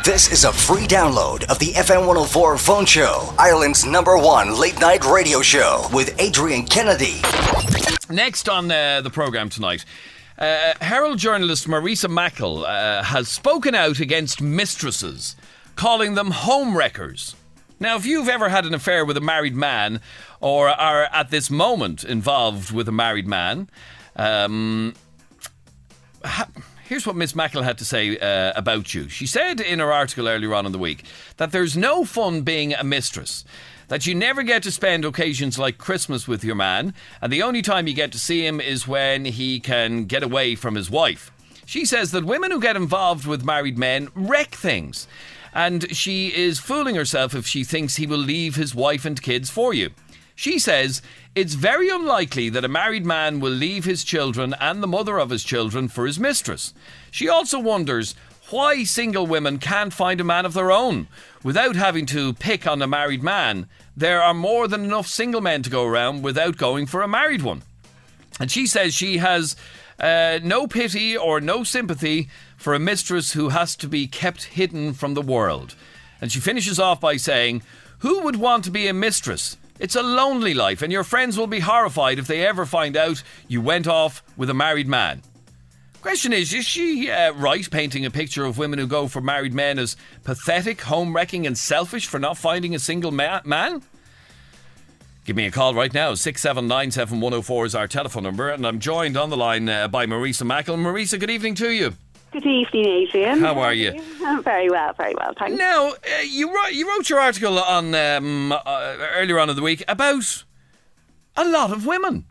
This is a free download of the FM104 Phone Show, Ireland's #1 late-night radio show with Adrian Kennedy. Next on the programme tonight, Herald journalist Marisa Mackle has spoken out against mistresses, calling them home wreckers. Now, if you've ever had an affair with a married man or are at this moment involved with a married man, here's what Miss Mackle had to say about you. She said in her article earlier on in the week that there's no fun being a mistress, that you never get to spend occasions like Christmas with your man, and the only time you get to see him is when he can get away from his wife. She says that women who get involved with married men wreck things, and she is fooling herself if she thinks he will leave his wife and kids for you. She says it's very unlikely that a married man will leave his children and the mother of his children for his mistress. She also wonders why single women can't find a man of their own without having to pick on a married man. There are more than enough single men to go around without going for a married one. And she says she has no pity or no sympathy for a mistress who has to be kept hidden from the world. And she finishes off by saying, who would want to be a mistress? It's a lonely life, and your friends will be horrified if they ever find out you went off with a married man. Question is she right painting a picture of women who go for married men as pathetic, home-wrecking and selfish for not finding a single man? Give me a call right now. 6797104 is our telephone number, and I'm joined on the line by Marisa Mackle. Marisa, good evening to you. Good evening, Adrian. How are you? I'm very well, thanks. Now, you wrote your article on earlier on in the week about a lot of women,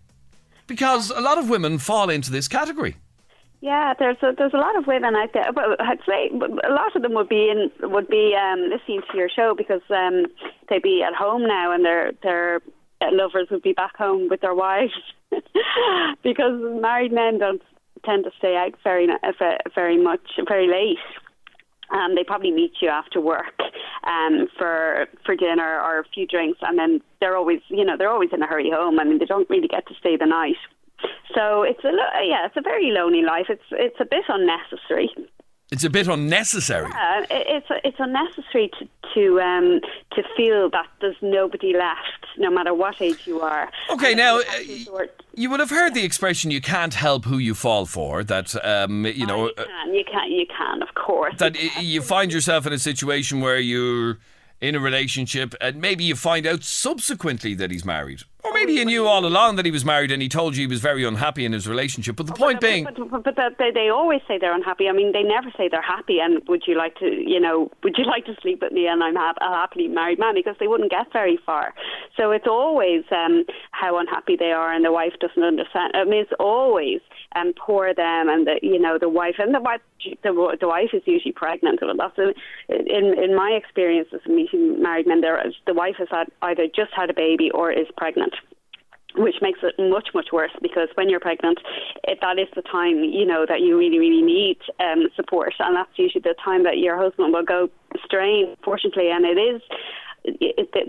because a lot of women fall into this category. Yeah, there's a lot of women out there, but I'd say a lot of them would be listening to your show because they'd be at home now and their lovers would be back home with their wives because married men don't tend to stay out very late. They probably meet you after work for dinner or a few drinks, and then they're always in a hurry home. I mean, they don't really get to stay the night. So it's a very lonely life. It's a bit unnecessary. It's a bit unnecessary. Yeah, it's unnecessary to feel that there's nobody left, no matter what age you are. Okay, now you would have heard the expression "you can't help who you fall for." That you can, of course. That you find yourself in a situation where you're in a relationship and maybe you find out subsequently that he's married. Or maybe you knew all along that he was married and he told you he was very unhappy in his relationship. But the point being... But they always say they're unhappy. I mean, they never say they're happy and would you like to sleep with me and I'm a happily married man, because they wouldn't get very far. So it's always how unhappy they are and the wife doesn't understand. I mean, it's always poor them and the wife. And the wife is usually pregnant. Well, that's in my experience as meeting married men, the wife has either just had a baby or is pregnant, which makes it much, much worse, because when you're pregnant, that is the time, that you really, really need support, and that's usually the time that your husband will go astray, unfortunately. And it is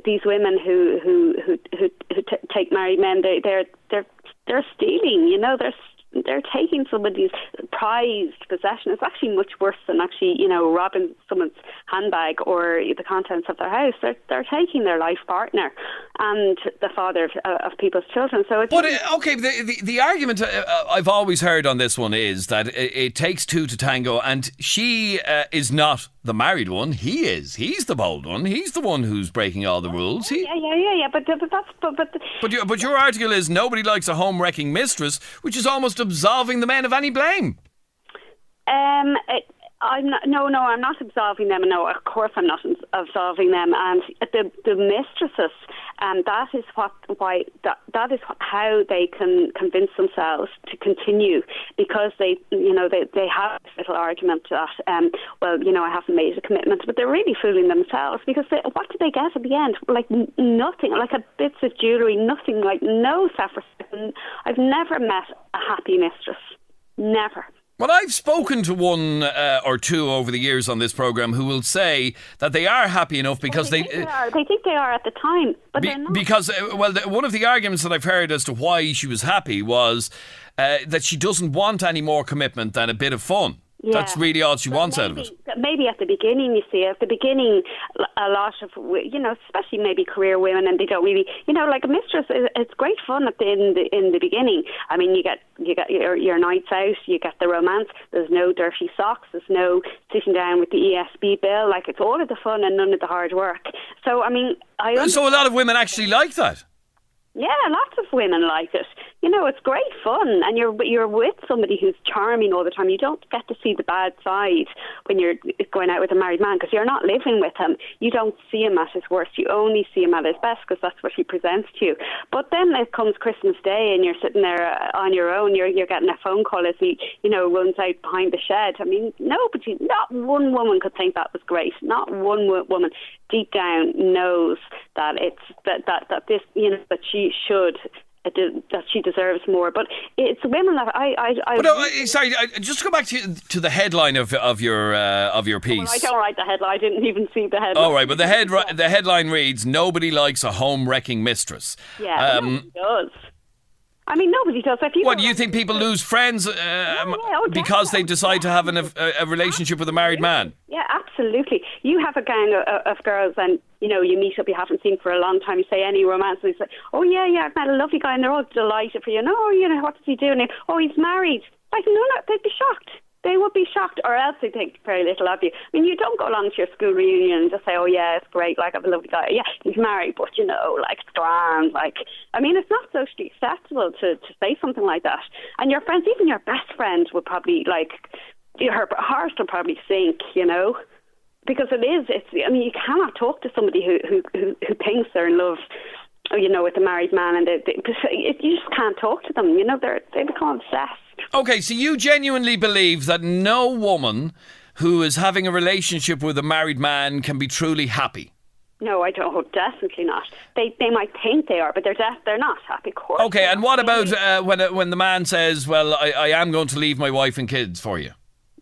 these women who take married men, they're stealing, they're taking somebody's prized possession. It's actually much worse than actually, robbing someone's handbag or the contents of their house. They're taking their life partner and the father of people's children. So it's... But, okay, the argument I've always heard on this one is that it takes two to tango, and she is not the married one. He is. He's the bold one. He's the one who's breaking all the rules. Yeah. But your article is nobody likes a home-wrecking mistress, which is almost absolving the men of any blame. I'm not absolving them. No, of course I'm not absolving them. And the mistresses, that is how they can convince themselves to continue, because they have this little argument that I haven't made a commitment, but they're really fooling themselves, because what do they get at the end? Like nothing, like a bits of jewellery, nothing, like no self-respect. I've never met a happy mistress. Never. Well, I've spoken to one or two over the years on this programme who will say that they are happy enough because they think they are at the time, but they're not. Because, one of the arguments that I've heard as to why she was happy was that she doesn't want any more commitment than a bit of fun. Yeah. That's really all she wants out of it. maybe at the beginning, you see, a lot of, especially maybe career women, and they don't really, like a mistress, it's great fun in the beginning. I mean, you get your nights out, you get the romance, there's no dirty socks, there's no sitting down with the ESB bill, like it's all of the fun and none of the hard work. So, I mean, So a lot of women actually like that? Yeah, lots of women like it. It's great fun, and you're with somebody who's charming all the time. You don't get to see the bad side when you're going out with a married man, because you're not living with him. You don't see him at his worst. You only see him at his best, because that's what he presents to you. But then it comes Christmas Day, and you're sitting there on your own. You're getting a phone call as he, runs out behind the shed. I mean, not one woman could think that was great. Not one woman deep down knows that that she should. That she deserves more, but it's women that sorry, just go back to the headline of your piece. Well, I don't write the headline. I didn't even see the headline. Oh, right, but the headline reads, "Nobody likes a home-wrecking mistress." Yeah, nobody does. I mean, nobody does. What, do you think people lose friends because they decide to have a relationship with a married man? Yeah, absolutely. You have a gang of girls, and you meet up, you haven't seen for a long time. You say any romance, and they say, "Oh yeah, I've met a lovely guy," and they're all delighted for you. No, what does he do? And oh, he's married. Like, no, they'd be shocked. They would be shocked, or else they think very little of you. I mean, you don't go along to your school reunion and just say, "Oh yeah, it's great, like I have a lovely guy. Yeah, he's married, but like it's grand." Like, I mean, it's not socially acceptable to say something like that. And your friends, even your best friend, would probably her heart will probably sink, because I mean, you cannot talk to somebody who thinks they're in love, with a married man, and you just can't talk to them. They become obsessed. Okay, so you genuinely believe that no woman who is having a relationship with a married man can be truly happy? No, I don't. Definitely not. They might think they are, but they're not happy. Of course. Okay, and what about when the man says, "Well, I am going to leave my wife and kids for you"?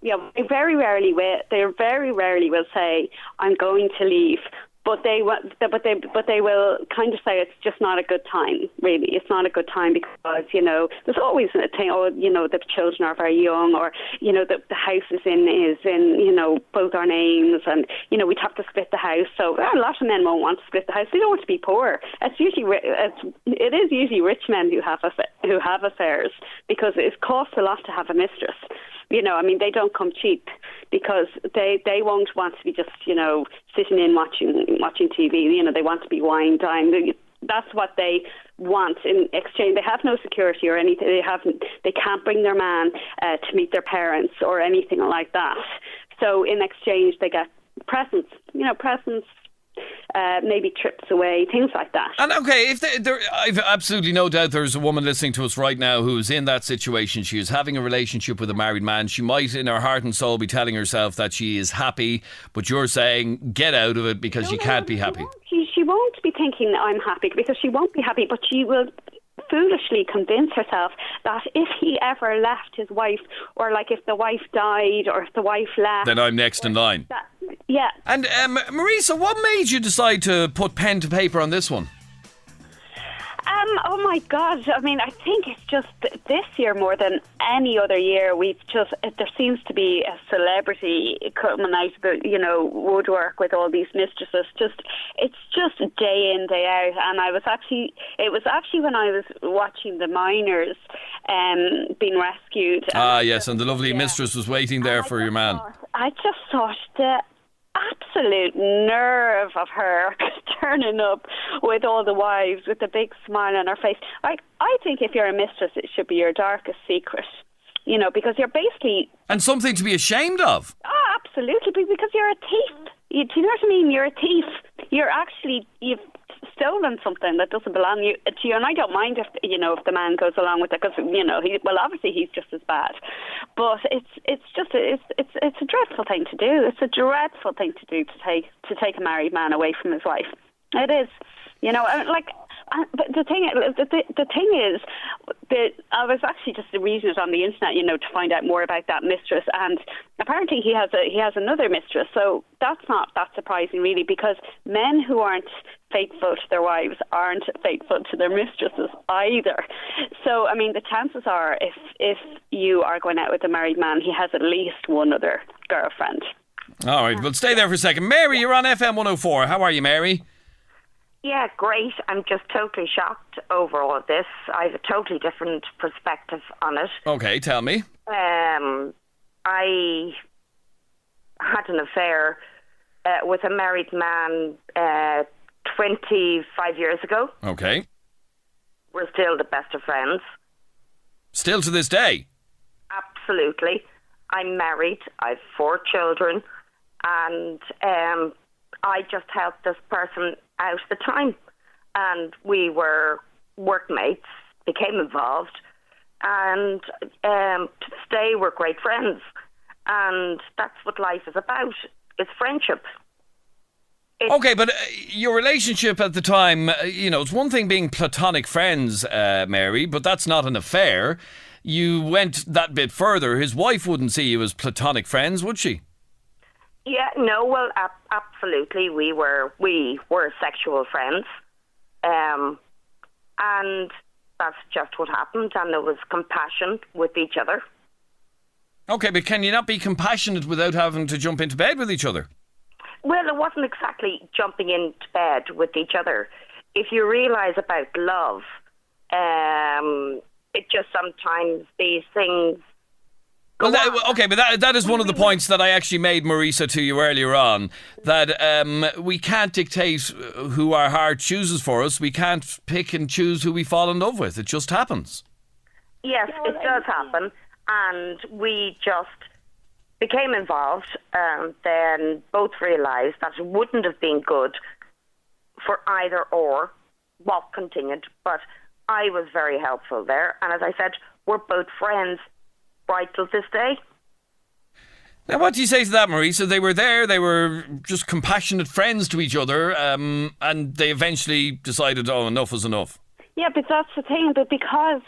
Yeah, they very rarely will say, "I'm going to leave." But they will kind of say it's just not a good time. Really, it's not a good time because there's always a thing. The children are very young, or the house is in both our names, and we'd have to split the house. So a lot of men won't want to split the house. They don't want to be poor. It is usually rich men who have affairs, because it costs a lot to have a mistress. I mean, they don't come cheap, because they won't want to be just, sitting in watching TV. They want to be wine dined. That's what they want in exchange. They have no security or anything. They can't bring their man to meet their parents or anything like that. So in exchange, they get presents. Maybe trips away, things like that. And okay, I've absolutely no doubt there's a woman listening to us right now who is in that situation. She is having a relationship with a married man. She might, in her heart and soul, be telling herself that she is happy, but you're saying, get out of it, because you can't be happy. She won't be thinking that I'm happy, because she won't be happy, but she will foolishly convince herself that if he ever left his wife, or like if the wife died, or if the wife left, then I'm next in line. Yeah. And Marisa, what made you decide to put pen to paper on this one? Oh my God! I mean, I think it's just this year more than any other year. There seems to be a celebrity coming out of the woodwork with all these mistresses. It's just day in, day out. And it was actually when I was watching the miners being rescued. Yes, and the lovely mistress was waiting there for your man. I just thought the absolute nerve of her turning up with all the wives with a big smile on her face. Like, I think if you're a mistress, it should be your darkest secret, because you're basically... And something to be ashamed of. Oh, absolutely, because you're a thief. Do you know what I mean? You're a thief. You've stolen something that doesn't belong to you, and I don't mind if the man goes along with it, because obviously he's just as bad, but it's a dreadful thing to do. It's a dreadful thing to do, to take a married man away from his wife. It is, but the thing is that I was actually just reading it on the internet, to find out more about that mistress, and apparently he has another mistress. So that's not that surprising, really, because men who aren't faithful to their wives aren't faithful to their mistresses either. So, I mean, the chances are, if you are going out with a married man, he has at least one other girlfriend. All right, well, stay there for a second. Mary, you're on FM104. How are you, Mary? Yeah, great. I'm just totally shocked over all of this. I have a totally different perspective on it. Okay, tell me. I had an affair with a married man 25 years ago. Okay. We're still the best of friends. Still to this day? Absolutely. I'm married. I have 4 children. And I just helped this person out at the time. And we were workmates, became involved. And to this day, we're great friends. And that's what life is about. It's friendship. Okay, but your relationship at the time, it's one thing being platonic friends, Mary, but that's not an affair. You went that bit further. His wife wouldn't see you as platonic friends, would she? Yeah, no, well, absolutely. We were sexual friends. And that's just what happened. And there was compassion with each other. Okay, but can you not be compassionate without having to jump into bed with each other? Well, it wasn't exactly jumping into bed with each other. If you realise about love, it just sometimes these things... Well, but that is one of the points that I actually made, Marisa, to you earlier on, that we can't dictate who our heart chooses for us. We can't pick and choose who we fall in love with. It just happens. Yes, it does happen. And we just became involved, and then both realised that it wouldn't have been good for either or what continued. But I was very helpful there. And as I said, we're both friends right till this day. Now, what do you say to that, Marisa? They were there, they were just compassionate friends to each other, and they eventually decided, enough was enough. Yeah, but that's the thing. But because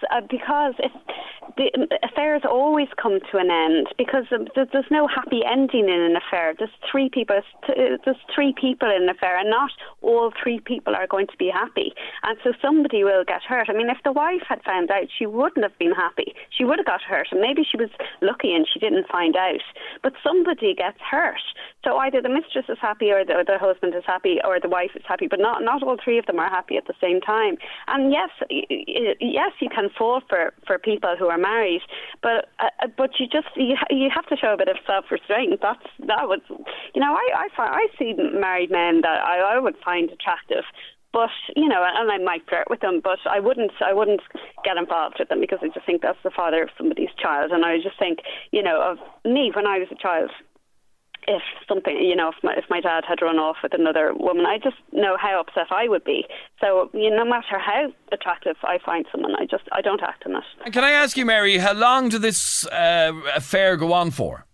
the affairs always come to an end, because there's no happy ending in an affair. There's 3 people. There's 3 people in an affair, and not all 3 people are going to be happy. And so somebody will get hurt. I mean, if the wife had found out, she wouldn't have been happy. She would have got hurt, and maybe she was lucky and she didn't find out. But somebody gets hurt. So either the mistress is happy, or the husband is happy, or the wife is happy. But not all 3 of them are happy at the same time. And yes, you can fall for people who are married, but you have to show a bit of self-restraint. That would, I see married men that I would find attractive, but and I might flirt with them, but I wouldn't get involved with them, because I just think that's the father of somebody's child. And I just think, of me when I was a child, if something, if my dad had run off with another woman, I just know how upset I would be. So, no matter how attractive I find someone, I don't act on it. And can I ask you, Mary, how long did this affair go on for?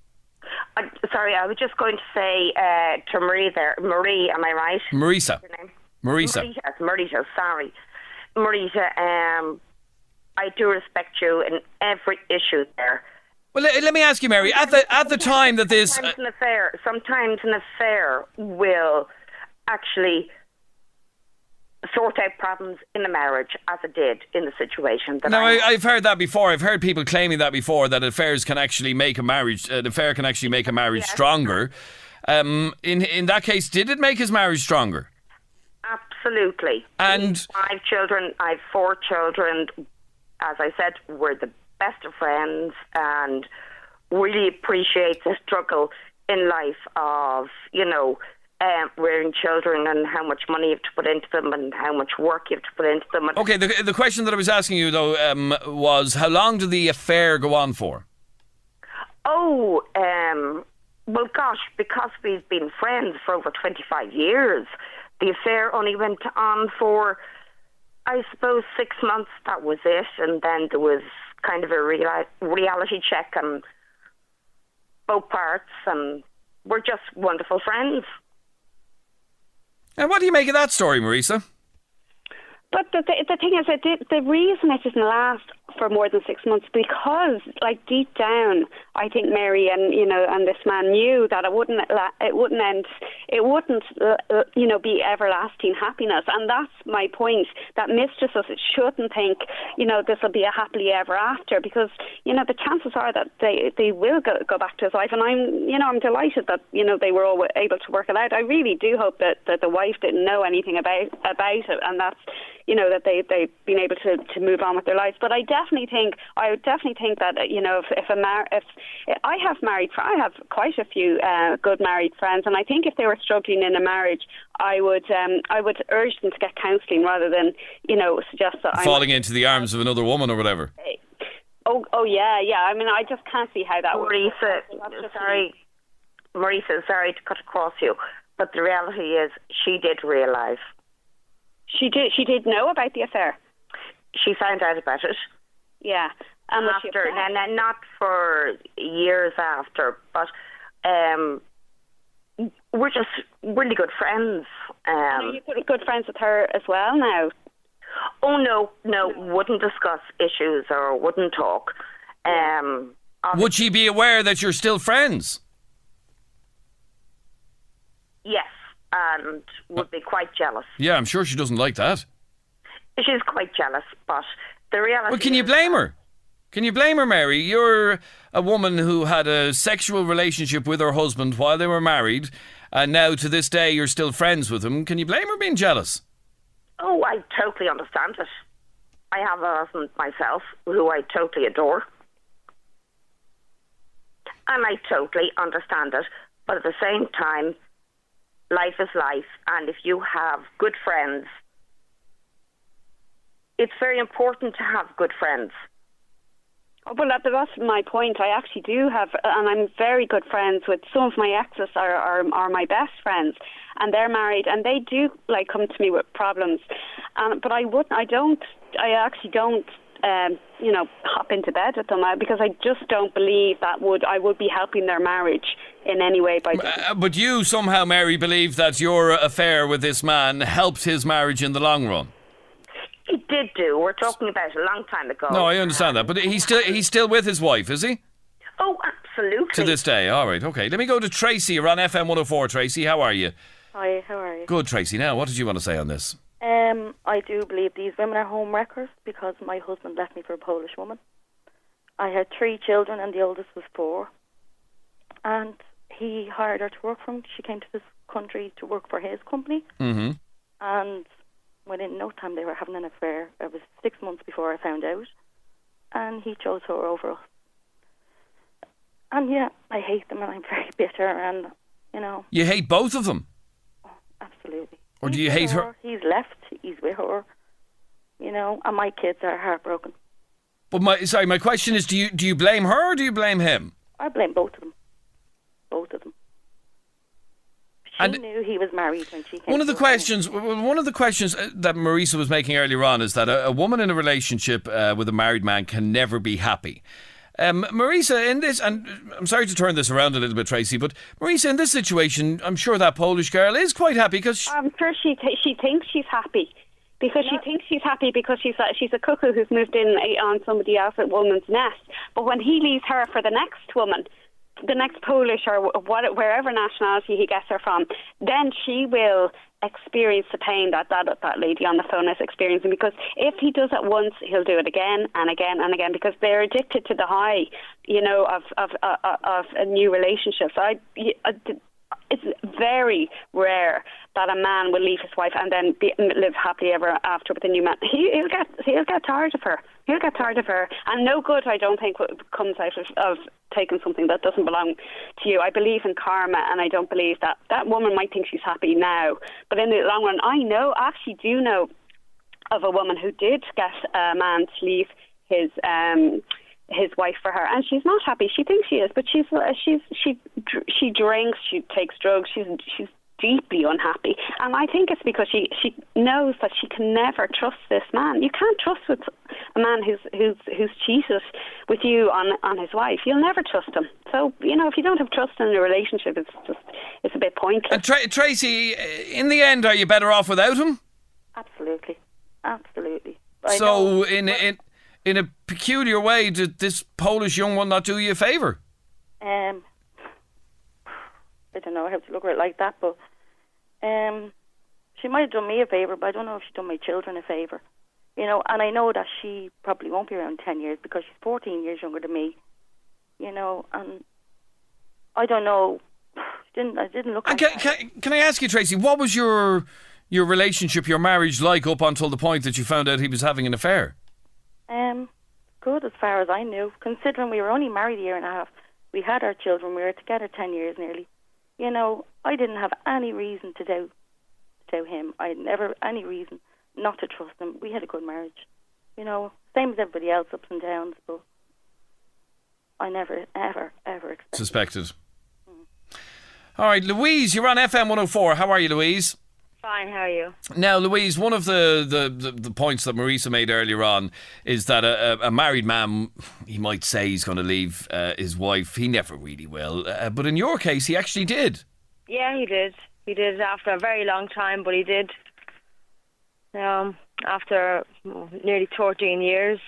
Sorry, I was just going to say to Marie there. Marie, am I right? Marisa. What's your name? Marisa. Marisa, sorry. Marisa, I do respect you in every issue there. Well, let me ask you, Mary. At the time that this, sometimes an affair will actually sort out problems in the marriage, as it did in the situation. I've heard that before. I've heard people claiming that before, that affairs can actually make a marriage. An affair can actually make a marriage stronger. In that case, did it make his marriage stronger? Absolutely. And 5 children. I have 4 children. As I said, we're the best of friends, and really appreciate the struggle in life of, rearing children, and how much money you have to put into them, and how much work you have to put into them. Okay, the question that I was asking you, though, was how long did the affair go on for? Well, gosh, because we've been friends for over 25 years, the affair only went on for, I suppose, 6 months. That was it. And then there was kind of a reality check on both parts, and we're just wonderful friends. And what do you make of that story, Marisa? But the thing is, the reason it didn't last for more than 6 months, because, like, deep down, I think Mary and this man knew that it wouldn't be everlasting happiness. And that's my point, that Mistresses shouldn't think, this will be a happily ever after, because, the chances are that they will go back to his wife. And I'm delighted that, they were all able to work it out. I really do hope that the wife didn't know anything about it, and that's, that they've been able to move on with their lives. But I would definitely think that, if I have quite a few good married friends, and I think if they were struggling in a marriage, I would urge them to get counselling rather than, suggest that falling into the arms of another woman or whatever. Oh yeah. I mean, I just can't see how that would. Marisa, sorry to cut across you, but the reality is she did realise. She did know about the affair. She found out about it. Yeah. And after, and not for years after, but we're just really good friends. Are you good friends with her as well now? Oh, no, wouldn't discuss issues or wouldn't talk. Would she be aware that you're still friends? Yes, and would be quite jealous. Yeah, I'm sure she doesn't like that. She's quite jealous, but the reality Well, can you blame her? Can you blame her, Mary? You're a woman who had a sexual relationship with her husband while they were married, and now to this day you're still friends with him. Can you blame her being jealous? Oh, I totally understand it. I have a husband myself who I totally adore. And I totally understand it. But at the same time, life is life. And if you have good friends, it's very important to have good friends. Oh, well, that's my point. I actually do have, and I'm very good friends with some of my exes are my best friends, and they're married, and they do come to me with problems. But I actually don't hop into bed with them because I just don't believe I would be helping their marriage in any way by. But you somehow, Mary, believe that your affair with this man helped his marriage in the long run. It did do. We're talking about a long time ago. No, I understand that. But he's still with his wife, is he? Oh, absolutely. To this day. All right, okay. Let me go to Tracy. You're on FM104, Tracy. How are you? Hi, how are you? Good, Tracy. Now, what did you want to say on this? I do believe these women are home wreckers because my husband left me for a Polish woman. I had 3 children and the oldest was 4. And he hired her to work for him. She came to this country to work for his company. Mm-hmm. And within no time they were having an affair. It was 6 months before I found out. And he chose her over us. And yeah, I hate them and I'm very bitter and, You hate both of them? Oh, absolutely. Or do you hate her? He's left. He's with her. And my kids are heartbroken. But my question is, do you blame her or do you blame him? I blame both of them. Both of them. She knew he was married when she came. One of the questions that Marisa was making earlier on is that a woman in a relationship with a married man can never be happy. Marisa, in this, and I'm sorry to turn this around a little bit, Tracy, but Marisa, in this situation, I'm sure that Polish girl is quite happy because I'm sure she thinks she's happy. Because she thinks she's happy because she's a cuckoo who's moved in on somebody else's woman's nest. But when he leaves her for the next woman, the next Polish or wherever nationality he gets her from, then she will experience the pain that lady on the phone is experiencing. Because if he does it once, he'll do it again and again and again because they're addicted to the high, of a new relationship. So it's very rare that a man will leave his wife and then live happily ever after with a new man. He'll get tired of her. He'll get tired of her, and no good, I don't think, comes out of taking something that doesn't belong to you. I believe in karma, and I don't believe that woman might think she's happy now, but in the long run, I actually do know of a woman who did get a man to leave his wife for her, and she's not happy. She thinks she is, but she drinks, she takes drugs, she's deeply unhappy, and I think it's because she knows that she can never trust this man. You can't trust with a man who's cheated with you on his wife. You'll never trust him. So if you don't have trust in a relationship, it's a bit pointless. And Tracy, in the end, are you better off without him? Absolutely. in a peculiar way, did this Polish young one not do you a favour? I don't know how to look at it like that, but she might have done me a favour, but I don't know if she's done my children a favour. You know, and I know that she probably won't be around 10 years because she's 14 years younger than me. You know, and I don't know. I didn't look at that. Can I ask you, Tracy, what was your relationship, your marriage like up until the point that you found out he was having an affair? Good as far as I knew, considering we were only married a year and a half. We had our children, we were together 10 years nearly. You know, I didn't have any reason to doubt him. I had never any reason not to trust him. We had a good marriage. You know, same as everybody else, ups and downs, but I never, ever suspected. All right, Louise, you're on FM104. How are you, Louise? Fine, how are you? Now, Louise, one of the points that Marisa made earlier on is that a married man, he might say he's going to leave his wife. He never really will. But in your case, he actually did. Yeah, he did. He did after a very long time, but he did. After nearly 13 years.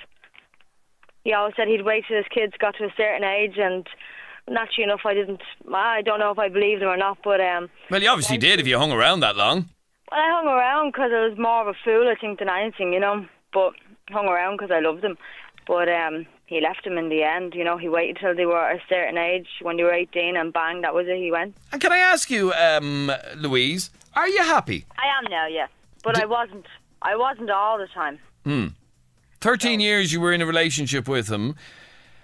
He always said he'd wait till his kids got to a certain age, and naturally enough, I don't know if I believed him or not, but... well, you obviously did if you hung around that long. Well, I hung around because I was more of a fool, I think, than anything, you know, but hung around because I loved him. But he left him in the end, you know. He waited till they were a certain age, when they were 18, and bang, that was it, he went. And can I ask you, Louise, are you happy? I am now, yeah, but I wasn't all the time. 13 years you were in a relationship with him.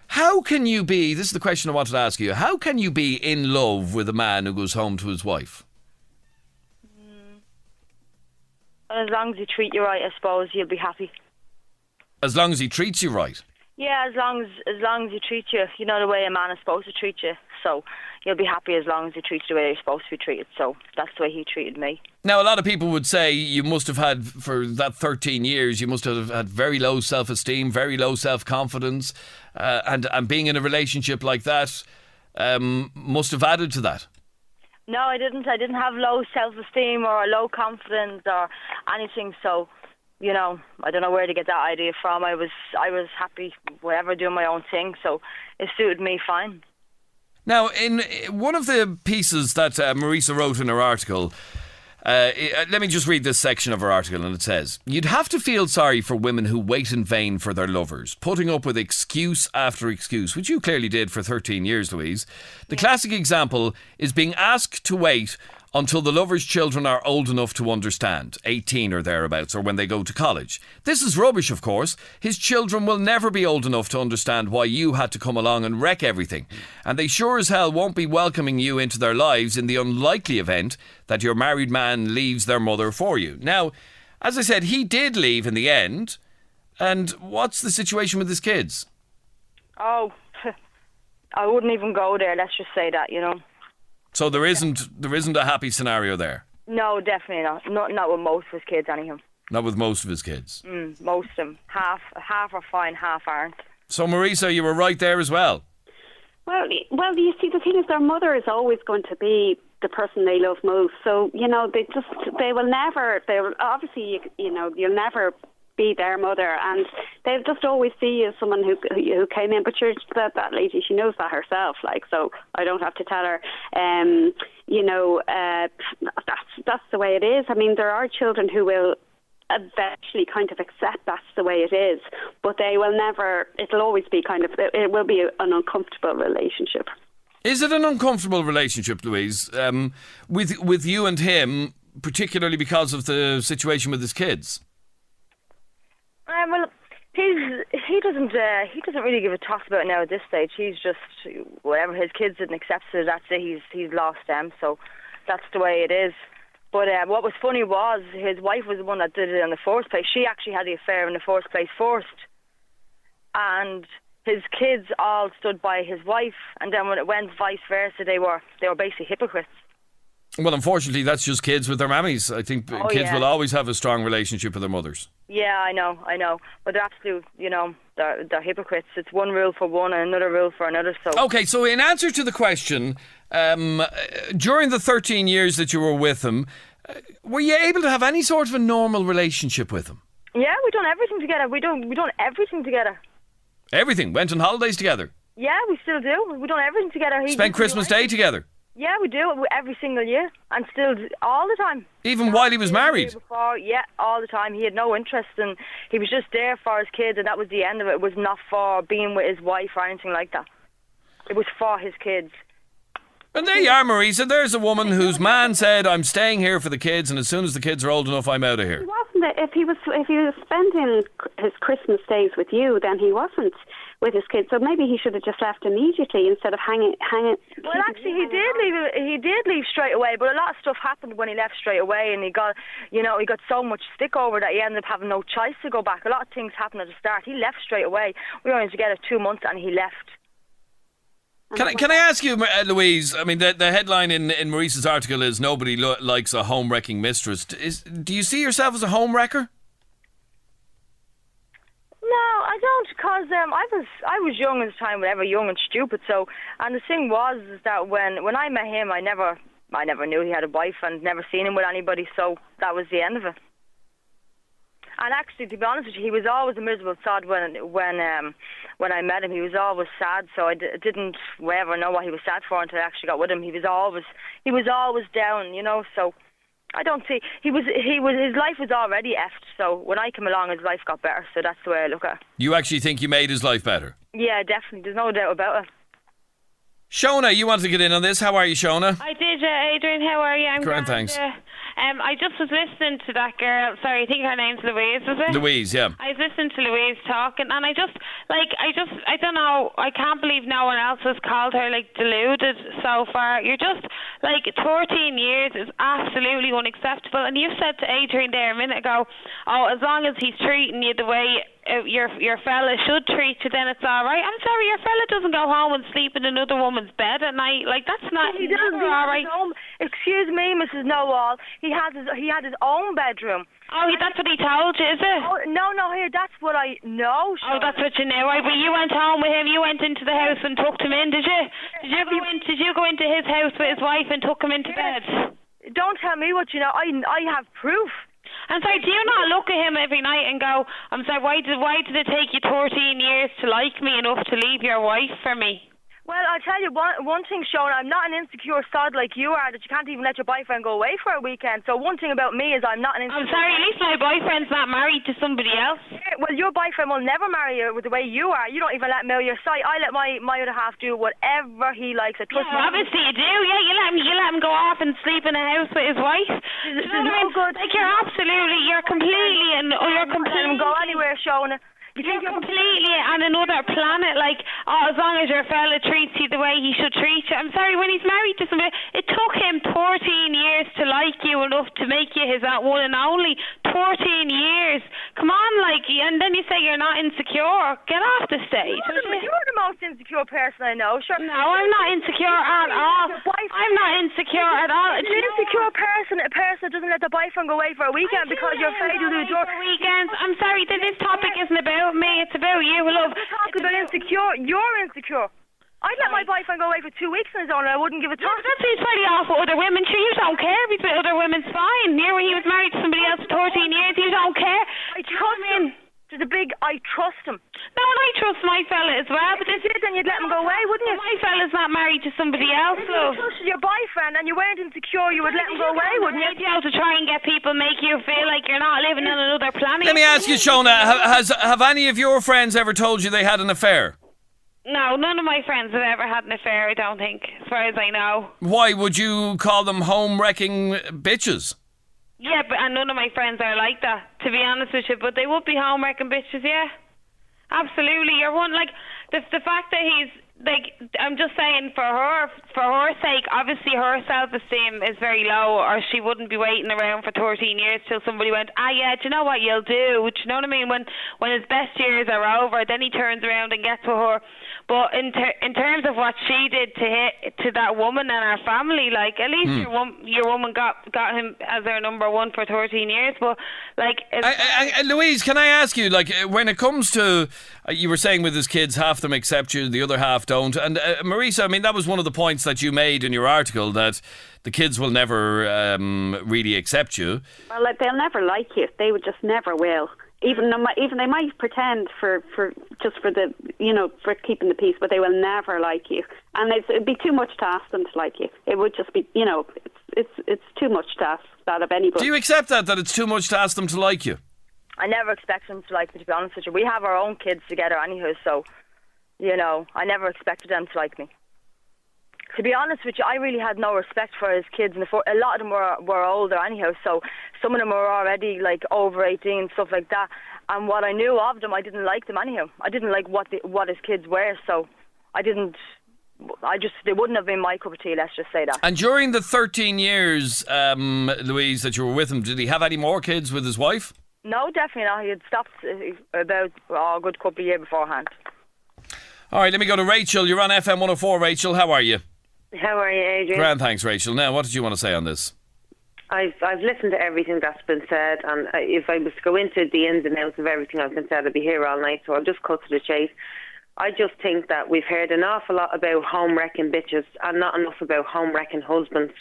How can you be, this is the question I wanted to ask you, how can you be in love with a man who goes home to his wife? As long as he treats you right, I suppose you'll be happy. As long as he treats you right? Yeah, as long as he treats you, you know, the way a man is supposed to treat you. So you'll be happy as long as he treats you the way you're supposed to be treated. So that's the way he treated me. Now, a lot of people would say you must have had, for that 13 years, you must have had very low self-esteem, very low self-confidence, and being in a relationship like that must have added to that. No, I didn't. I didn't have low self-esteem or low confidence or anything. So, you know, I don't know where to get that idea from. I was happy, whatever, doing my own thing. So it suited me fine. Now, in one of the pieces that Marisa wrote in her article, let me just read this section of her article, and it says, "You'd have to feel sorry for women who wait in vain for their lovers, putting up with excuse after excuse," which you clearly did for 13 years, Louise. "The classic example is being asked to wait until the lover's children are old enough to understand, 18 or thereabouts, or when they go to college. This is rubbish, of course. His children will never be old enough to understand why you had to come along and wreck everything. And they sure as hell won't be welcoming you into their lives in the unlikely event that your married man leaves their mother for you." Now, as I said, he did leave in the end. And what's the situation with his kids? Oh, I wouldn't even go there, let's just say that, you know. So there isn't a happy scenario there? No, definitely not. Not with most of his kids, anyhow. Not with most of his kids? Most of them. Half are fine, half aren't. So, Marisa, you were right there as well? Well, you see, the thing is, their mother is always going to be the person they love most. So, you know, obviously, you know, you'll never be their mother, and they'll just always see you as someone who came in. But that lady, she knows that herself, like, so I don't have to tell her. You know, that's the way it is. I mean, there are children who will eventually kind of accept that's the way it is, but they will never. It'll always be it will be an uncomfortable relationship. Is it an uncomfortable relationship, Louise, with you and him, particularly because of the situation with his kids? Well, he doesn't really give a toss about it now at this stage. He's just, whatever his kids didn't accept it, that's it. He's lost them, so that's the way it is. But what was funny was his wife was the one that did it in the first place. She actually had the affair in the first place first, and his kids all stood by his wife. And then when it went vice versa, they were basically hypocrites. Well, unfortunately, that's just kids with their mammies. I think kids will always have a strong relationship with their mothers. Yeah, I know. But they're absolute, you know, they're hypocrites. It's one rule for one and another rule for another. So okay, so in answer to the question, during the 13 years that you were with him, were you able to have any sort of a normal relationship with him? Yeah, we done everything together. We done everything together. Everything. Went on holidays together. Yeah, we still do. We done everything together. Spent Christmas Day together. Yeah, we do every single year, and still all the time. Even while he was married. Before, yeah, all the time. He had no interest, and he was just there for his kids, and that was the end of it. It was not for being with his wife or anything like that. It was for his kids. And there you are, Marisa. There's a woman whose man said, "I'm staying here for the kids, and as soon as the kids are old enough, I'm out of here." He wasn't. If he was spending his Christmas days with you, then he wasn't with his kids. So maybe he should have just left immediately instead of hanging. Well, actually, he did leave. He did leave straight away. But a lot of stuff happened when he left straight away, and he got so much stick over that he ended up having no choice to go back. A lot of things happened at the start. He left straight away. We were only together 2 months, and he left. Can I ask you, Louise? I mean, the headline in Marisa's article is "Nobody likes a home-wrecking mistress." Do you see yourself as a home-wrecker? No, I don't, because I was young at the time, whatever, young and stupid. So, and the thing was is that when I met him, I never knew he had a boyfriend, never seen him with anybody. So that was the end of it. And actually, to be honest with you, he was always a miserable sod when I met him. He was always sad, so I didn't ever know what he was sad for until I actually got with him. He was always down, So I don't see his life was already effed. So when I came along, his life got better. So that's the way I look at it. You actually think you made his life better? Yeah, definitely. There's no doubt about it. Shona, you wanted to get in on this. How are you, Shona? I did, Adrian. How are you? I'm Grand, thanks. I just was listening to that girl. Sorry, I think her name's Louise, is it? Louise, yeah. I was listening to Louise talking, and I don't know. I can't believe no one else has called her deluded so far. You're just 13 years is absolutely unacceptable. And you said to Adrian there a minute ago, oh, as long as he's treating you the way your fella should treat you, then it's all right. I'm sorry, your fella doesn't go home and sleep in another woman's bed at night. That's not. He doesn't. All right. Excuse me, Mrs. Knowall. He had his own bedroom. Oh, that's what he told you, is it? Oh, no, here, that's what I know. Oh, that's what you know, right? But you went home with him. You went into the house and tucked him in, did you? Did you go into his house with his wife and tuck him into bed? Don't tell me what you know. I have proof. I'm sorry, do you not look at him every night and go, I'm sorry, why did it take you 13 years to like me enough to leave your wife for me? Well, I'll tell you one thing, Shona, I'm not an insecure sod like you are, that you can't even let your boyfriend go away for a weekend. So one thing about me is I'm not an insecure... I'm sorry, at least my boyfriend's not married to somebody else. Yeah, well, your boyfriend will never marry you with the way you are. You don't even let me out your sight. I let my other half do whatever he likes. Obviously you do, yeah. You let him go off and sleep in a house with his wife. This is no good. You're completely... Let him go anywhere, Shona. You're completely on another planet, as long as your fella treats you the way he should treat you. I'm sorry, when he's married to somebody, it took him 14 years to like you enough to make you his one and only. 14 years. Come on, and then you say you're not insecure. Get off the stage. You're the most insecure person I know, sure. No, I'm not insecure at all. I'm not insecure at all. An insecure person, a person that doesn't let the boyfriend go away for a weekend because you're afraid you'll do weekends. I'm sorry, this topic isn't about me, it's about you, love. Talk about insecure. You're insecure. I'd let my boyfriend go away for 2 weeks on his own and I wouldn't give a toss. That's he's pretty off with other women. Sure, you don't care if he's with other women, it's fine. He was married to somebody else for 13 years, you don't care. I trust him. There's a big I trust him. No, and I trust my fella as well. But if you did, then you'd let him go away, wouldn't you? My fella's not married to somebody else, love. If you trusted your boyfriend and you weren't insecure, you would let him go away, wouldn't you? You'd to try and get people, make you feel like you're not living on another planet. Let me ask you, Shona, have any of your friends ever told you they had an affair? No, none of my friends have ever had an affair, I don't think, as far as I know. Why would you call them home-wrecking bitches? Yeah, and none of my friends are like that, to be honest with you. But they would be home-wrecking bitches, yeah. Absolutely. You're one, the fact that he's, I'm just saying for her sake, obviously her self-esteem is very low, or she wouldn't be waiting around for 13 years till somebody went, yeah, do you know what you'll do? Do you know what I mean? When his best years are over, then he turns around and gets with her. But in terms of what she did to that woman and her family, at least your woman got him as their number one for 13 years. But Louise, can I ask you, when it comes to, you were saying with his kids, half of them accept you, the other half don't. And Marisa, I mean, that was one of the points that you made in your article, that the kids will never really accept you. Well, they'll never like you. They would just never will. Even they might pretend for the for keeping the peace, but they will never like you. And it'd be too much to ask them to like you. It would just be it's too much to ask that of anybody. Do you accept that it's too much to ask them to like you? I never expect them to like me, to be honest with you. We have our own kids together anyhow, so I never expected them to like me. To be honest with you, I really had no respect for his kids, and a lot of them were older anyhow, so some of them were already like over 18 and stuff like that. And what I knew of them, I didn't like them anyhow. I didn't like what his kids were, so they wouldn't have been my cup of tea, let's just say that. And during the 13 years, Louise, that you were with him, did he have any more kids with his wife? No, definitely not. He had stopped about a good couple of years beforehand. All right, let me go to Rachel. You're on FM104, Rachel. How are you? How are you, Adrian? Grand, thanks, Rachel. Now, what did you want to say on this? I've listened to everything that's been said, and if I was to go into the ins and outs of everything that's been said, I'd be here all night, so I'll just cut to the chase. I just think that we've heard an awful lot about home-wrecking bitches and not enough about home-wrecking husbands.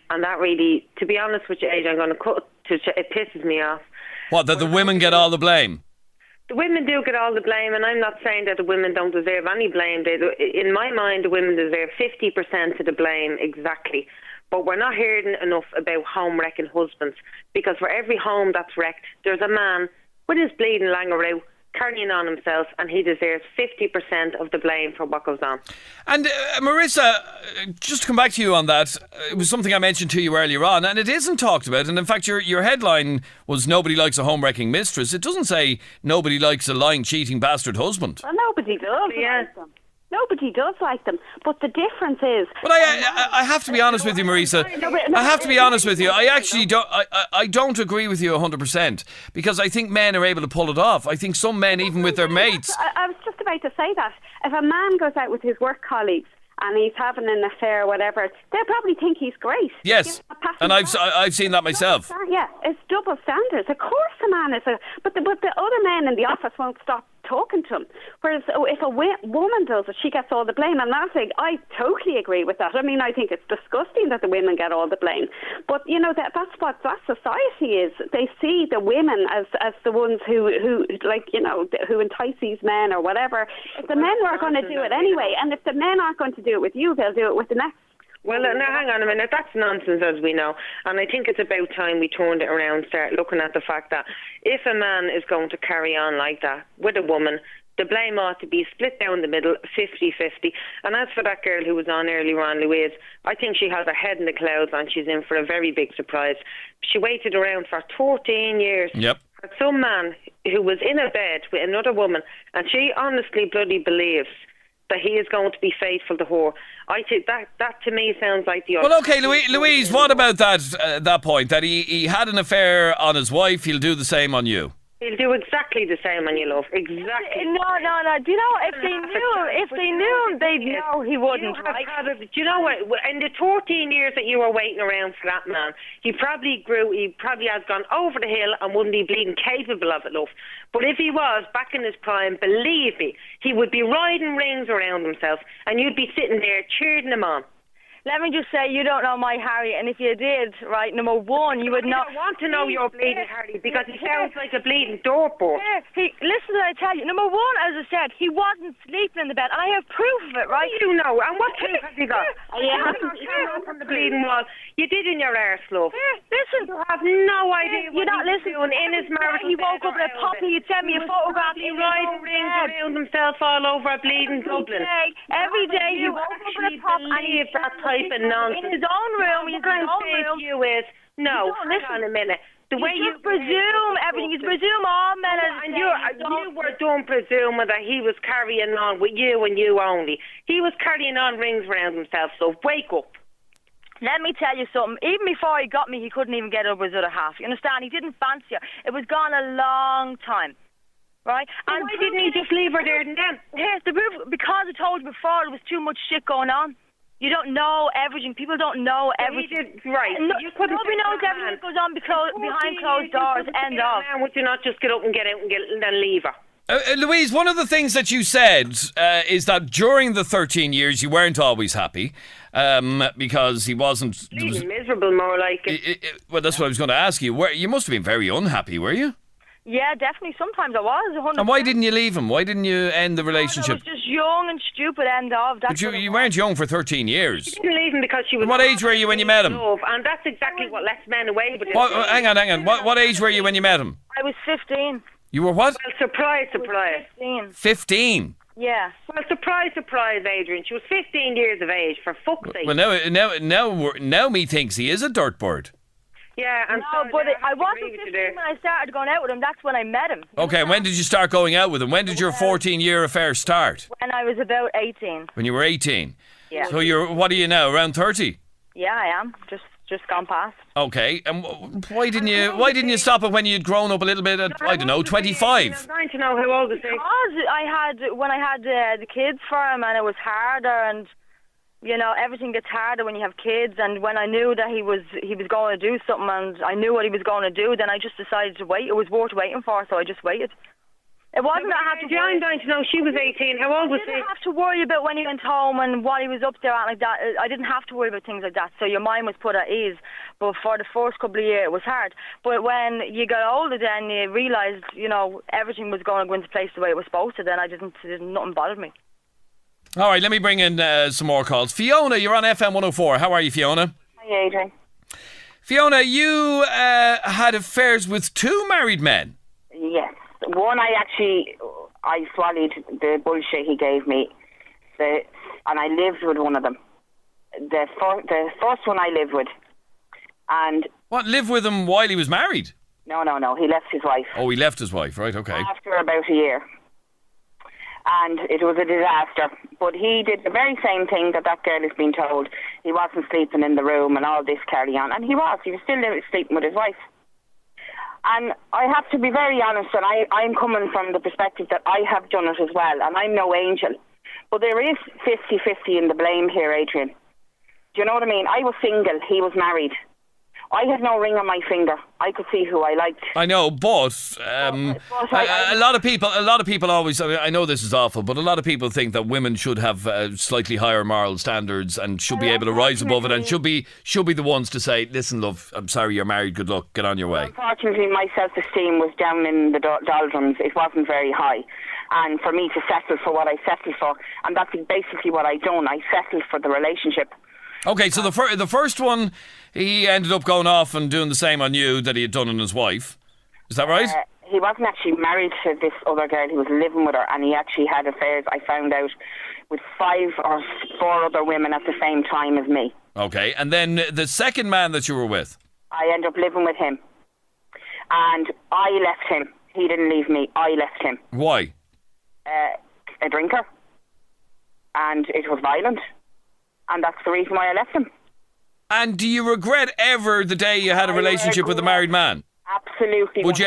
And that really, to be honest with you, Adrian, I'm going to cut to it pisses me off. What, that the women get all the blame? The women do get all the blame, and I'm not saying that the women don't deserve any blame. In my mind, the women deserve 50% of the blame, exactly. But we're not hearing enough about home-wrecking husbands, because for every home that's wrecked, there's a man with his bleeding langaroo carrying on himself, and he deserves 50% of the blame for what goes on. And Marissa, just to come back to you on that, it was something I mentioned to you earlier on, and it isn't talked about. And in fact, your headline was "Nobody likes a home-wrecking mistress." It doesn't say nobody likes a lying, cheating bastard husband. Well, nobody does like them. Nobody does like them. But the difference is... But I have to be honest with you, Marissa. I have to be honest with you. I actually don't... I don't agree with you 100%, because I think men are able to pull it off. I think some men, even with their mates... I was just about to say that. If a man goes out with his work colleagues and he's having an affair or whatever, they'll probably think he's great. Yes, and I've seen that myself. Yeah, it's double standards. Of course a man is but the other men in the office won't stop talking to him. Whereas if a woman does it, she gets all the blame. And I totally agree with that. I mean, I think it's disgusting that the women get all the blame. But, that's what that society is. They see the women as the ones who entice these men or whatever. If the men were going to do it anyway, and if the men aren't going to do it with you, they'll do it with the next. Well, now hang on a minute. That's nonsense, as we know. And I think it's about time we turned it around, start looking at the fact that if a man is going to carry on like that with a woman, the blame ought to be split down the middle, 50-50. And as for that girl who was on earlier on, Louise, I think she has her head in the clouds and she's in for a very big surprise. She waited around for 14 years. Yep. For some man who was in a bed with another woman, and she honestly bloody believes that he is going to be faithful to her. I think that to me sounds like the... Well, okay, Louise, what about that point, that he had an affair on his wife, he'll do the same on you? He'll do exactly the same on you, love. Exactly. No. Do you know, if they knew him, they'd know he wouldn't, right? Do you know what? In the 14 years that you were waiting around for that man, he probably has gone over the hill and wouldn't be bleeding capable of it, love. But if he was back in his prime, believe me, he would be riding rings around himself and you'd be sitting there cheering him on. Let me just say, you don't know my Harry, and if you did, right, number one, you would know... I don't want to know your bleeding Harry, because he sounds like a bleeding doorboard. Listen to what I tell you. Number one, as I said, he wasn't sleeping in the bed, and I have proof of it, right? You know, and what proof have you got? You haven't from the bleeding wall. You did in your arse, love. Listen. You have no idea what you're not listening. In his marriage. He woke up in a poppy, he'd send me a photograph. He riding rings around himself all over a bleeding Dublin. Every day he woke up in a pop and he that type of nonsense. In his own room, What I'm saying to you is, no, hang on a minute. The way you presume everything, you presume all men are the same. You were done presuming that he was carrying on with you and you only. He was carrying on rings around himself, so wake up. Let me tell you something. Even before he got me, he couldn't even get over his other half. You understand? He didn't fancy her. It was gone a long time. Right? And why didn't he just leave her there and then? Here's the proof. Because I told you before, there was too much shit going on. You don't know everything. People don't know everything. Right. Nobody knows everything that goes on behind closed doors. End of. Would you not just get up and get out and then leave her? Louise, one of the things that you said is that during the 13 years you weren't always happy because he wasn't... miserable, more like it. Well, that's what I was going to ask you. You must have been very unhappy, were you? Yeah, definitely. Sometimes I was 100%. And why didn't you leave him? Why didn't you end the relationship? I was just young and stupid. End of. But you weren't young for 13 years. She didn't leave him because she was. What age were you when you met him? Love, and that's exactly what lets men away with it. Hang on. What age were you when you met him? I was 15. You were what? Well, surprise. 15. 15. Yeah. Well, surprise, Adrian. She was 15 years of age, for fuck's sake. Well, now me thinks he is a dirtbird. Yeah, and No, but I wasn't 15 when I started going out with him. That's when I met him. Okay, and when did you start going out with him? When did your 14-year affair start? When I was about 18. When you were 18? Yeah. So what are you now, around 30? Yeah, I am. Just gone past. Okay, and why didn't you stop it when you'd grown up a little bit at, I don't know, 25? I'm trying to know how old is he? Because when I had the kids for him, and it was harder, and you know, everything gets harder when you have kids. And when I knew that he was going to do something, and I knew what he was going to do, then I just decided to wait. It was worth waiting for, so I just waited. It wasn't that I had to worry. I'm dying to know. She was 18. How old was he? I didn't have to worry about when he went home and what he was up there at like that. I didn't have to worry about things like that. So your mind was put at ease. But for the first couple of years, it was hard. But when you got older, then you realised, you know, everything was going to go into place the way it was supposed to. Then nothing bothered me. All right, let me bring in some more calls. Fiona, you're on FM104. How are you, Fiona? Hi, Adrian. Fiona, you had affairs with 2 married men. Yes. One, I swallowed the bullshit he gave me, and I lived with one of them. The first one I lived with, and... What, live with him while he was married? No, he left his wife. Oh, he left his wife, right, okay. After about a year. And it was a disaster. But he did the very same thing that girl has been told. He wasn't sleeping in the room and all this carry on. And he was still sleeping with his wife. And I have to be very honest, and I'm coming from the perspective that I have done it as well, and I'm no angel. But there is 50-50 in the blame here, Adrian. Do you know what I mean? I was single, he was married. I had no ring on my finger. I could see who I liked. I know, but a lot of people always. I mean, I know this is awful, but a lot of people think that women should have slightly higher moral standards and should be able to rise above it, and should be the ones to say, "Listen, love, I'm sorry you're married. Good luck. Get on your way." Unfortunately, my self-esteem was down in the doldrums. It wasn't very high, and for me to settle for what I settled for, and that's basically what I done. I settled for the relationship. Okay, so the first one, he ended up going off and doing the same on you that he had done on his wife. Is that right? He wasn't actually married to this other girl. He was living with her, and he actually had affairs, I found out, with 5 or 4 other women at the same time as me. Okay, and then the second man that you were with? I ended up living with him. And I left him. He didn't leave me. I left him. Why? A drinker. And it was violent. And that's the reason why I left him. And do you regret ever the day you had a relationship with a married man? Absolutely. Would you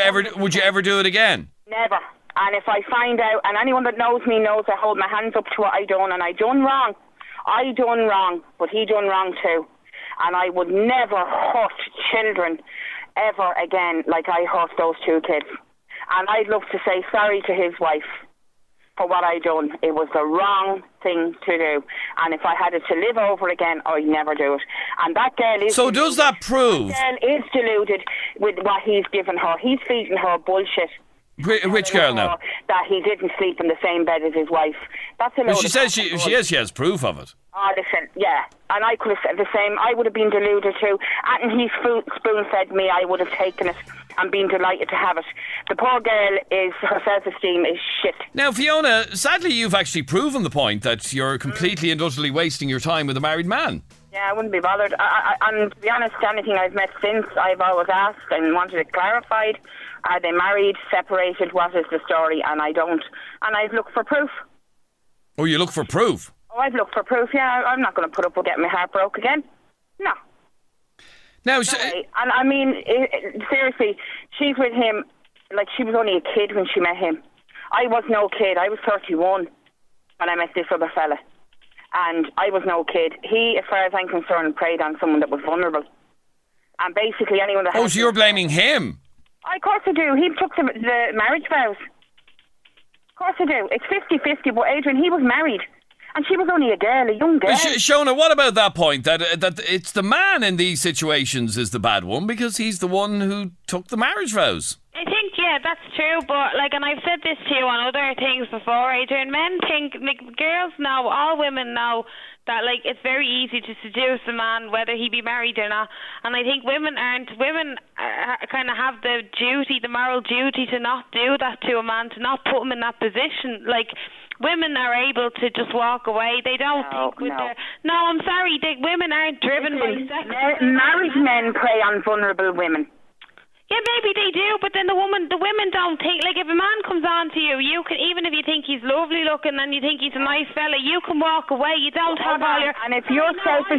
ever do it again? Never. And if I find out, and anyone that knows me knows I hold my hands up to what I done, and I done wrong. I done wrong, but he done wrong too. And I would never hurt children ever again like I hurt those 2 kids. And I'd love to say sorry to his wife for what I done. It was the wrong thing to do. And if I had it to live over again, I'd never do it. And that girl is... So does that prove... That girl is deluded with what he's given her. He's feeding her bullshit. Which girl now? That he didn't sleep in the same bed as his wife. That's a load. Well, she says she has proof of it. Oh, listen, yeah. And I could have said the same. I would have been deluded too. And he spoon-fed me. I would have taken it and been delighted to have it. The poor girl her self-esteem is shit. Now, Fiona, sadly you've actually proven the point that you're completely and utterly wasting your time with a married man. Yeah, I wouldn't be bothered. And to be honest, anything I've met since, I've always asked and wanted it clarified. Are they married, separated? What is the story? And I don't. And I've looked for proof. Oh, you look for proof? Oh, I've looked for proof, yeah. I'm not going to put up with getting my heart broke again. No. Now, and I mean, seriously, she's with him like she was only a kid when she met him. I was no kid. I was 31 when I met this other fella. And I was no kid. He, as far as I'm concerned, preyed on someone that was vulnerable. And basically anyone that... Oh, so you're blaming him? Of course I do. He took the marriage vows. Of course I do. It's 50-50, but Adrian, he was married. And she was only a girl, a young girl. Shona, what about that point? That it's the man in these situations is the bad one because he's the one who took the marriage vows. I think Yeah, that's true, but like, and I've said this to you on other things before, Adrian. Men think, like, girls know, all women know that, like, it's very easy to seduce a man whether he be married or not. And I think women kind of have the duty, the moral duty, to not do that to a man, to not put him in that position. Like, women are able to just walk away. They don't think with their... No, I'm sorry, women aren't driven by sex. Married men prey on vulnerable women. Yeah, maybe they do, but then the women don't think, like, if a man comes on to you, you can, even if you think he's lovely looking and you think he's a nice fella, you can walk away. You don't have all your... And if your self-esteem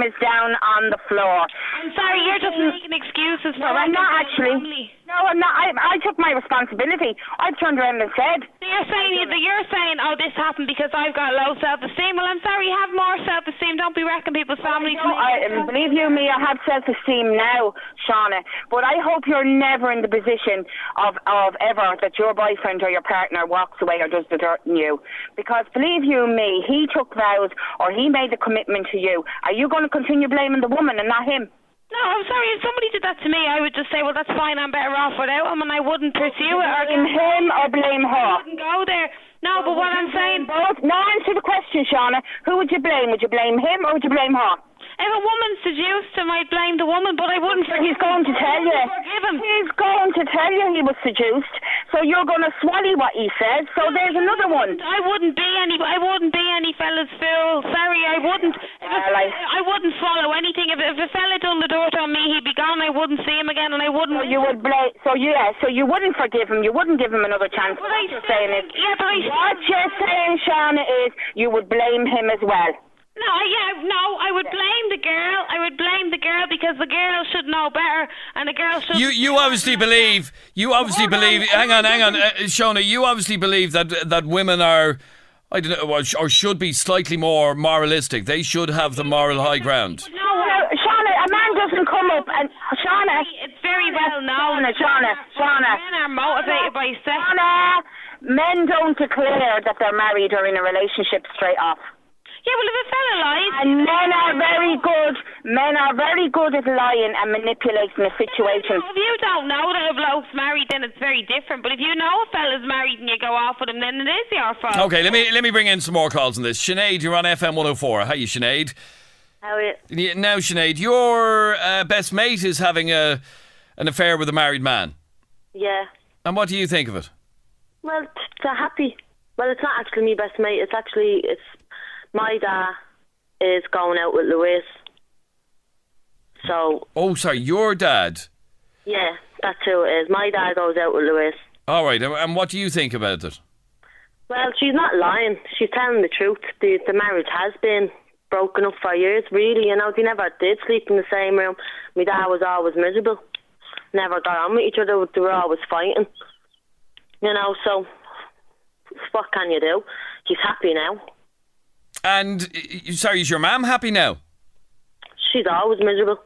is down on the floor... I'm sorry, you're just making excuses for... No, I'm not actually. No, I'm not. I took my responsibility. I've turned around and said... So you're saying, oh, this happened because I've got low self-esteem. Well, I'm sorry, have more self-esteem. Don't be wrecking people's families. Believe you me, I have self-esteem now, Shauna, but I hope you're never in the position of ever that your boyfriend or your partner walks away or does the dirt on you. Because believe you me, he took vows or he made a commitment to you. Are you going to continue blaming the woman and not him? No, I'm sorry. If somebody did that to me, I would just say, well, that's fine. I'm better off without him, and I wouldn't pursue it. Blame him or blame her? I wouldn't go there. No, but what I'm saying... Both? No, answer the question, Shauna. Who would you blame? Would you blame him or would you blame her? If a woman's seduced him, I'd blame the woman, but I wouldn't... He's going to tell you. Forgive him. He's going to tell you he was seduced, so you're going to swallow what he says. So there's another one. I wouldn't be any fella's fool. Sorry, I wouldn't. I wouldn't swallow anything. If a fella done the dirt on me, he'd be gone. I wouldn't see him again, and I wouldn't... So you would blame... So you wouldn't forgive him. You wouldn't give him another chance. What you're saying is... Yeah, but what you're saying, Shauna, is you would blame him as well. I would blame the girl. I would blame the girl because the girl should know better, and the girl should... You obviously believe... Hang on, Shona. You obviously believe that women are... I don't know, or should be slightly more moralistic. They should have the moral high ground. No, Shauna, a man doesn't come up and... Shauna... It's very well known. Shauna. Men are motivated by sex. Shauna, men don't declare that they're married or in a relationship straight off. Yeah, well, if a fella lies... And men are very good at lying and manipulating a situation. If you don't know that a bloke's married, then it's very different. But if you know a fella's married and you go off with him, then it is your fault. Okay, let me bring in some more calls on this. Sinead, you're on FM104. How are you, Sinead? How are you? Now, Sinead, your best mate is having an affair with a married man. Yeah. And what do you think of it? Well, they're happy. Well, it's not actually me best mate. It's my dad is going out with Louise. So... Oh, sorry, your dad? Yeah, that's who it is. My dad goes out with Louise. All right, and what do you think about it? Well, she's not lying. She's telling the truth. The marriage has been broken up for years, really. You know, they never did sleep in the same room. My dad was always miserable. Never got on with each other. They were always fighting. You know, so what can you do? She's happy now. And, sorry, is your mum happy now? She's always miserable.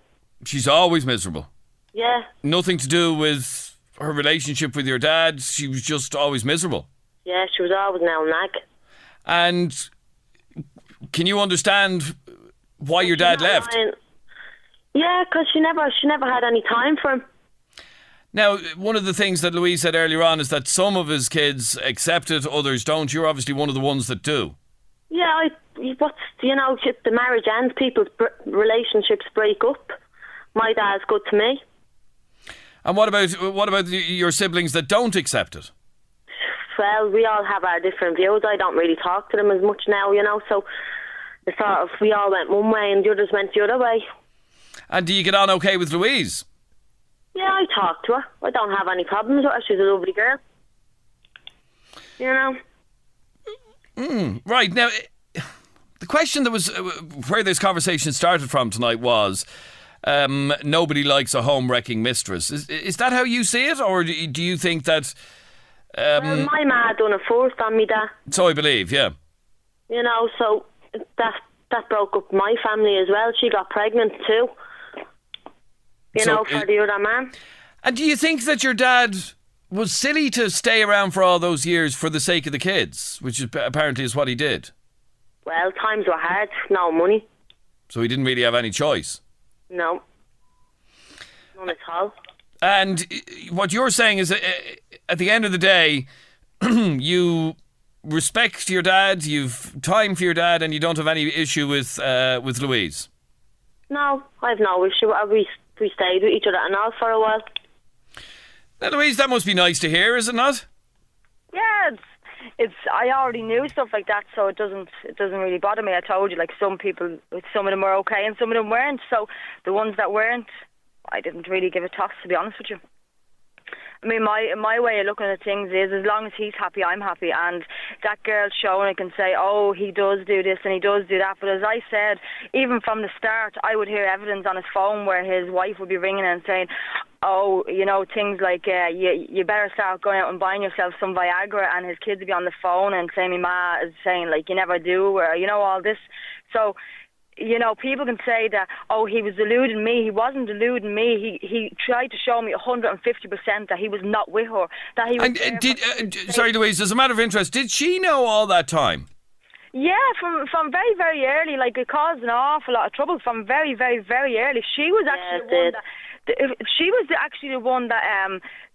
She's always miserable? Yeah. Nothing to do with her relationship with your dad? She was just always miserable? Yeah, she was always now nag. And can you understand why your dad left? Lying. Yeah, because she never had any time for him. Now, one of the things that Louise said earlier on is that some of his kids accept it, others don't. You're obviously one of the ones that do. Yeah, the marriage ends, people's relationships break up. My dad's good to me. And what about your siblings that don't accept it? Well, we all have our different views. I don't really talk to them as much now, so it's sort of, we all went one way and the others went the other way. And do you get on okay with Louise? Yeah, I talk to her. I don't have any problems with her. She's a lovely girl. You know? Right, now, the question that was where this conversation started from tonight was nobody likes a home-wrecking mistress. Is that how you see it, or do you think that... well, my ma done it first on me, Dad. So I believe, yeah. You know, so that broke up my family as well. She got pregnant too. For the other man. And do you think that your dad was silly to stay around for all those years for the sake of the kids, which apparently is what he did? Well, times were hard, no money. So he didn't really have any choice? No. None at all. And what you're saying is, at the end of the day, you respect your dad, you've time for your dad, and you don't have any issue with Louise. No, I've no issue. We stayed with each other and all for a while. Now, Louise, that must be nice to hear, is it not? Yeah, it's. I already knew stuff like that, so it doesn't really bother me. I told you, like, some of them were okay and some of them weren't. So the ones that weren't, I didn't really give a toss, to be honest with you. I mean, my way of looking at things is, as long as he's happy, I'm happy. And that girl's showing it can say, oh, he does do this and he does do that. But as I said, even from the start, I would hear evidence on his phone where his wife would be ringing and saying, oh, you know, things like, you better start going out and buying yourself some Viagra. And his kids would be on the phone and saying, my ma is saying, like, you never do, or, you know, all this. So, you know, people can say that, oh, he was deluding me. He wasn't deluding me. He tried to show me 150% that he was not with her. That he was. Sorry, Louise, as a matter of interest, did she know all that time? Yeah, from very, very early. Like, it caused an awful lot of trouble from very, very, very early. She was actually the one that. She was actually the one that.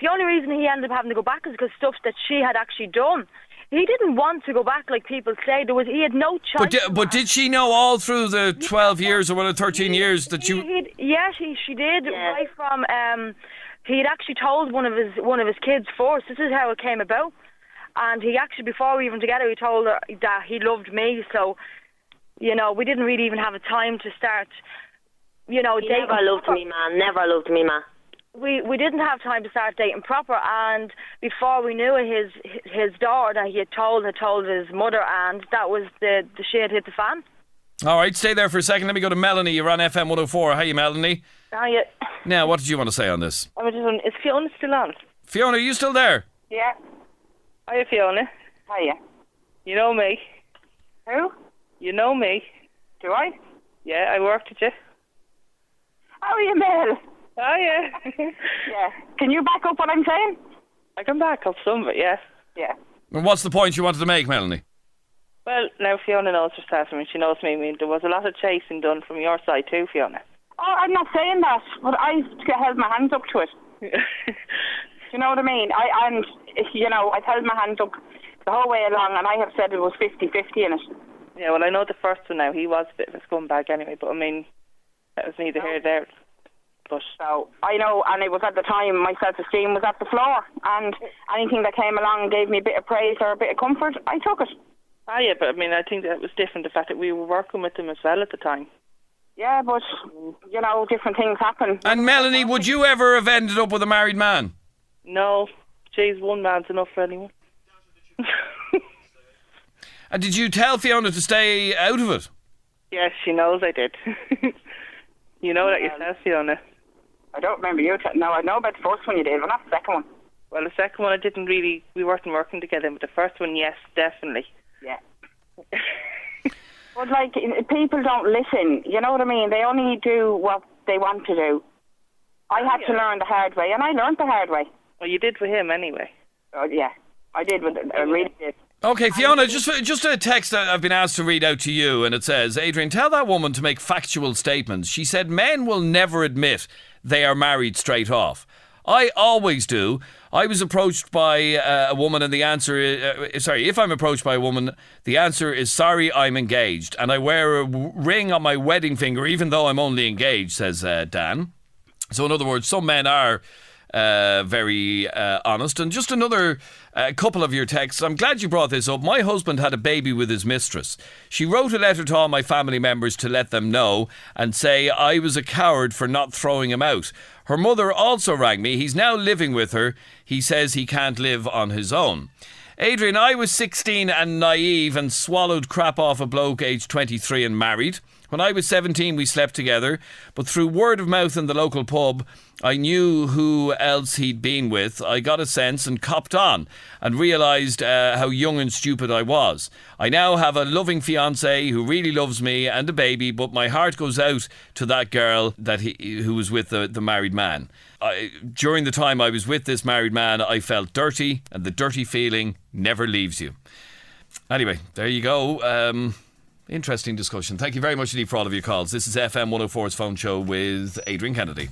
The only reason he ended up having to go back is because stuff that she had actually done. He didn't want to go back, like people say. He had no choice. But did she know all through the 12 years or whatever, 13 years that you? Yeah, she did. Yeah. Right from he'd actually told one of his kids first. This is how it came about. And he actually, before we were even together, he told her that he loved me. So, you know, we didn't really even have a time to start. You know, he never loved me, man. Never loved me, man. We didn't have time to start dating proper, and before we knew it, his daughter that he had told his mother, and that was the shit hit the fan. All right, stay there for a second. Let me go to Melanie. You're on FM104. Hiya, Melanie. Hiya. Now, what did you want to say on this? I was just wondering, is Fiona still on? Fiona, are you still there? Yeah. Hiya, Fiona. Hiya. You know me. Who? You know me. Do I? Yeah, I worked with you. How are you, Mel? Oh, yeah. Yeah. Can you back up what I'm saying? I can back up some of it, yeah. Yeah. And what's the point you wanted to make, Melanie? Well, now Fiona knows herself. I mean, she knows me. I mean, there was a lot of chasing done from your side too, Fiona. Oh, I'm not saying that, but I held my hands up to it. Do you know what I mean? I've held my hands up the whole way along, and I have said it was 50-50 in it. Yeah, well, I know the first one now. He was a bit of a scumbag anyway, but I mean, that was neither here nor there. But so I know, and it was at the time my self-esteem was at the floor, and anything that came along and gave me a bit of praise or a bit of comfort, I took it. Ah, yeah, but I mean, I think that was different, the fact that we were working with him as well at the time. Yeah, but, you know, different things happen. And Melanie, would you ever have ended up with a married man? No. Jeez, one man's enough for anyone. And did you tell Fiona to stay out of it? Yes, she knows I did. You know that yourself, Fiona. I don't remember you. No, I know about the first one you did, but not the second one. Well, the second one I didn't really. We weren't working together, but the first one, yes, definitely. Yeah. But like, people don't listen. You know what I mean? They only do what they want to do. I had to learn the hard way, and I learned the hard way. Well, you did with him anyway. Oh yeah, I did. I really did. Okay, Fiona, just a text that I've been asked to read out to you, and it says, Adrian, tell that woman to make factual statements. She said men will never admit they are married straight off. I always do. I was approached by a woman, and the answer is, if I'm approached by a woman, the answer is, sorry, I'm engaged. And I wear a ring on my wedding finger, even though I'm only engaged, says Dan. So in other words, some men are very honest. And just another couple of your texts. I'm glad you brought this up. My husband had a baby with his mistress. She wrote a letter to all my family members to let them know and say I was a coward for not throwing him out. Her mother also rang me. He's now living with her. He says he can't live on his own. Adrian, I was 16 and naive and swallowed crap off a bloke aged 23 and married. When I was 17, we slept together, but through word of mouth in the local pub, I knew who else he'd been with. I got a sense and copped on and realised how young and stupid I was. I now have a loving fiancé who really loves me and a baby, but my heart goes out to that girl who was with the married man. During the time I was with this married man, I felt dirty, and the dirty feeling never leaves you. Anyway, there you go. Interesting discussion. Thank you very much indeed for all of your calls. This is FM104's phone show with Adrian Kennedy.